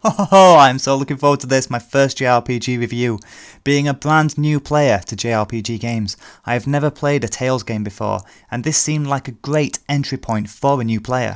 Oh, I'm so looking forward to this, my first JRPG review. Being a brand new player to JRPG games, I have never played a Tales game before, and this seemed like a great entry point for a new player.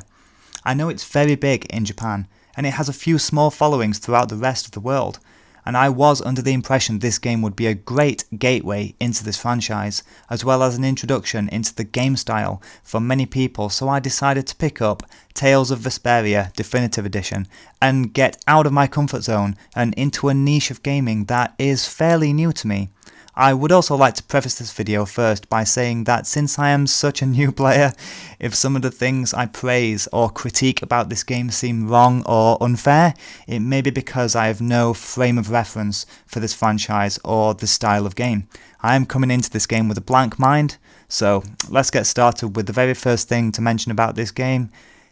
I know it's very big in Japan, and it has a few small followings throughout the rest of the world, and I was under the impression this game would be a great gateway into this franchise, as well as an introduction into the game style for many people, so I decided to pick up Tales of Vesperia Definitive Edition and get out of my comfort zone and into a niche of gaming that is fairly new to me. I would also like to preface this video first by saying that since I am such a new player, if some of the things I praise or critique about this game seem wrong or unfair, it may be because I have no frame of reference for this franchise or this style of game. I am coming into this game with a blank mind, so let's get started with the very first thing to mention about this game.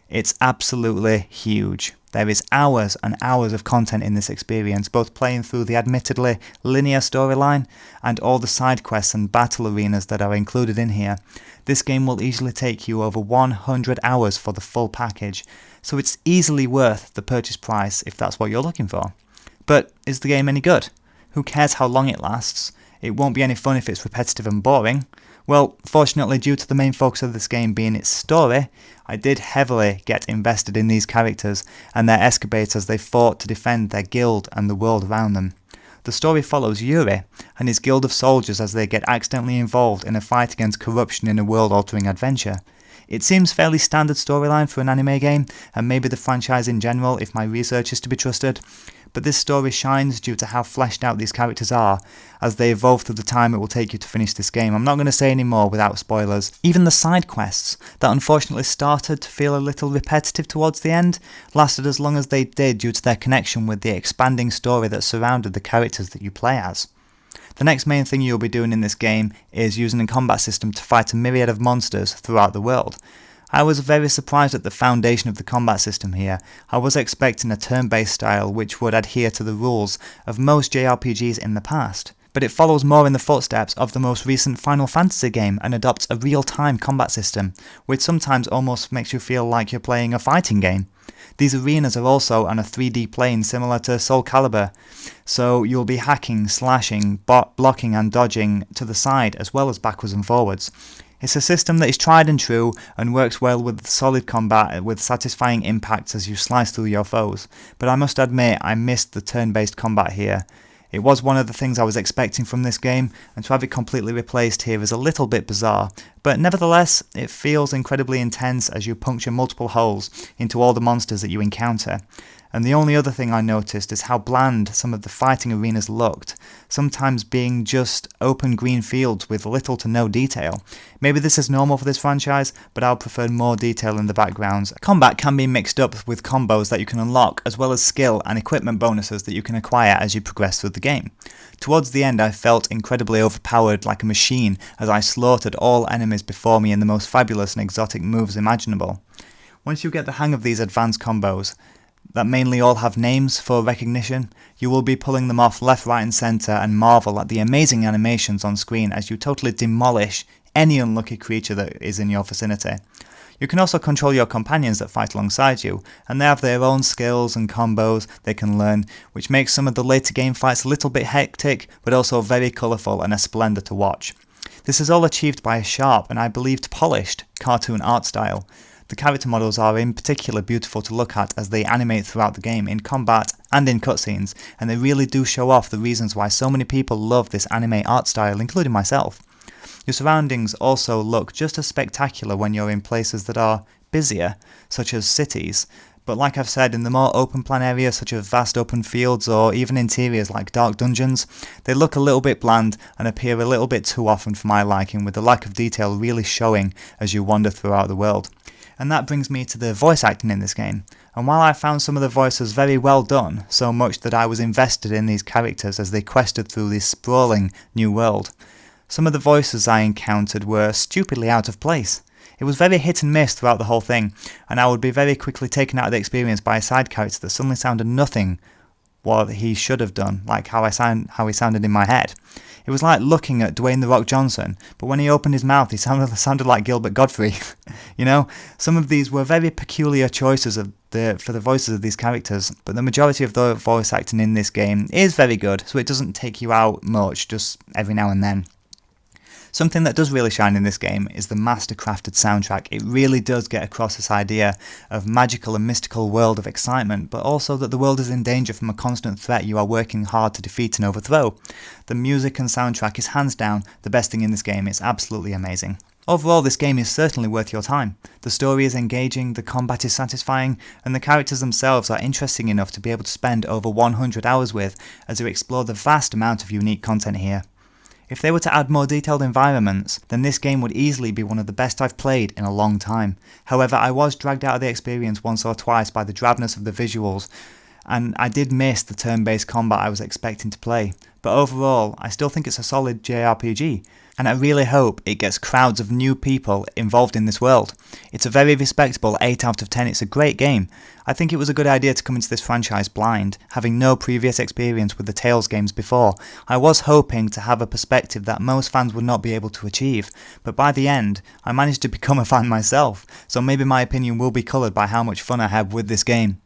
It's absolutely huge. There is hours and hours of content in this experience, both playing through the admittedly linear storyline and all the side quests and battle arenas that are included in here. This game will easily take you over 100 hours for the full package, so it's easily worth the purchase price if that's what you're looking for. But is the game any good? Who cares how long it lasts? It won't be any fun if it's repetitive and boring. Well, fortunately, due to the main focus of this game being its story, I did heavily get invested in these characters and their escapades as they fought to defend their guild and the world around them. The story follows Yuri and his guild of soldiers as they get accidentally involved in a fight against corruption in a world-altering adventure. It seems fairly standard storyline for an anime game, and maybe the franchise in general if my research is to be trusted, but this story shines due to how fleshed out these characters are as they evolve through the time it will take you to finish this game. I'm not going to say any more without spoilers. Even the side quests, that unfortunately started to feel a little repetitive towards the end, lasted as long as they did due to their connection with the expanding story that surrounded the characters that you play as. The next main thing you'll be doing in this game is using a combat system to fight a myriad of monsters throughout the world. I was very surprised at the foundation of the combat system here. I was expecting a turn-based style which would adhere to the rules of most JRPGs in the past, but it follows more in the footsteps of the most recent Final Fantasy game and adopts a real-time combat system, which sometimes almost makes you feel like you're playing a fighting game. These arenas are also on a 3D plane similar to Soul Calibur, so you'll be hacking, slashing, blocking and dodging to the side as well as backwards and forwards. It's a system that is tried and true and works well with solid combat with satisfying impacts as you slice through your foes, but I must admit I missed the turn-based combat here. It was one of the things I was expecting from this game, and to have it completely replaced here is a little bit bizarre, but nevertheless it feels incredibly intense as you puncture multiple holes into all the monsters that you encounter. And the only other thing I noticed is how bland some of the fighting arenas looked, sometimes being just open green fields with little to no detail. Maybe this is normal for this franchise, but I'll prefer more detail in the backgrounds. Combat can be mixed up with combos that you can unlock, as well as skill and equipment bonuses that you can acquire as you progress through the game. Towards the end I felt incredibly overpowered like a machine as I slaughtered all enemies before me in the most fabulous and exotic moves imaginable. Once you get the hang of these advanced combos, that mainly all have names for recognition, you will be pulling them off left, right and centre and marvel at the amazing animations on screen as you totally demolish any unlucky creature that is in your vicinity. You can also control your companions that fight alongside you, and they have their own skills and combos they can learn, which makes some of the later game fights a little bit hectic, but also very colourful and a splendour to watch. This is all achieved by a sharp and I believed polished cartoon art style. The character models are in particular beautiful to look at as they animate throughout the game in combat and in cutscenes, and they really do show off the reasons why so many people love this anime art style, including myself. Your surroundings also look just as spectacular when you're in places that are busier, such as cities, but like I've said, in the more open plan areas such as vast open fields or even interiors like dark dungeons, they look a little bit bland and appear a little bit too often for my liking, with the lack of detail really showing as you wander throughout the world. And that brings me to the voice acting in this game, and while I found some of the voices very well done, so much that I was invested in these characters as they quested through this sprawling new world, some of the voices I encountered were stupidly out of place. It was very hit and miss throughout the whole thing, and I would be very quickly taken out of the experience by a side character that suddenly sounded nothing what he should have done, like how he sounded in my head. It was like looking at Dwayne "The Rock" Johnson, but when he opened his mouth, he sounded like Gilbert Godfrey. You know, some of these were very peculiar choices for the voices of these characters, but the majority of the voice acting in this game is very good, so it doesn't take you out much, just every now and then. Something that does really shine in this game is the master-crafted soundtrack. It really does get across this idea of magical and mystical world of excitement, but also that the world is in danger from a constant threat you are working hard to defeat and overthrow. The music and soundtrack is hands down the best thing in this game. It's absolutely amazing. Overall, this game is certainly worth your time. The story is engaging, the combat is satisfying, and the characters themselves are interesting enough to be able to spend over 100 hours with as you explore the vast amount of unique content here. If they were to add more detailed environments, then this game would easily be one of the best I've played in a long time. However, I was dragged out of the experience once or twice by the drabness of the visuals, and I did miss the turn-based combat I was expecting to play. But overall, I still think it's a solid JRPG, and I really hope it gets crowds of new people involved in this world. It's a very respectable 8 out of 10, it's a great game. I think it was a good idea to come into this franchise blind, having no previous experience with the Tales games before. I was hoping to have a perspective that most fans would not be able to achieve, but by the end, I managed to become a fan myself, so maybe my opinion will be coloured by how much fun I had with this game.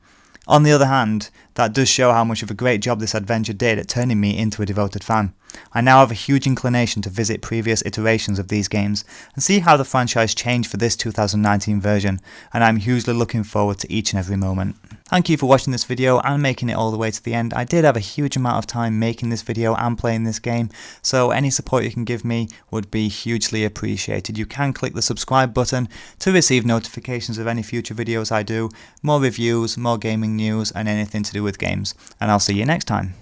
On the other hand, that does show how much of a great job this adventure did at turning me into a devoted fan. I now have a huge inclination to visit previous iterations of these games and see how the franchise changed for this 2019 version, and I'm hugely looking forward to each and every moment. Thank you for watching this video and making it all the way to the end. I did have a huge amount of time making this video and playing this game, so any support you can give me would be hugely appreciated. You can click the subscribe button to receive notifications of any future videos I do, more reviews, more gaming news, and anything to do with games. And I'll see you next time.